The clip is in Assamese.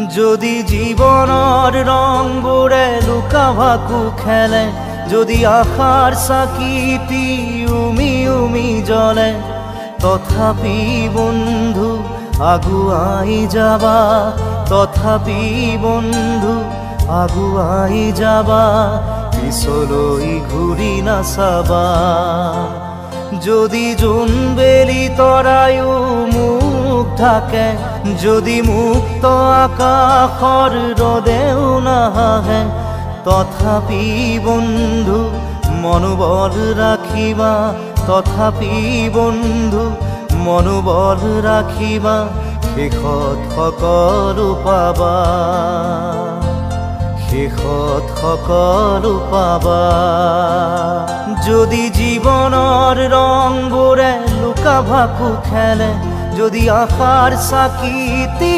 যদি জীবনৰ ৰংবোৰে লুকা ভাকু খেলে, যদি আশাৰ চাকিটি উমি উমি জ্বলে, তথাপি বন্ধু আগুৱাই যাবা, তথাপি বন্ধু আগুৱাই যাবা, পিছলৈ ঘূৰি নাচাবা। যদি জোনবেলি তৰায়ো মুখ ঢাকে, যদি মুক্ত আকাশৰ ৰদেও নাহে, তথাপি বন্ধু মনোবল ৰাখিবা, তথাপি বন্ধু মনোবল ৰাখিবা, শেষত সকলো পাবা, শেষত সকলো পাবা। যদি জীৱনৰ ৰংবোৰে লুকা ভাকু খেলে, যদি আশাৰ চাকিটি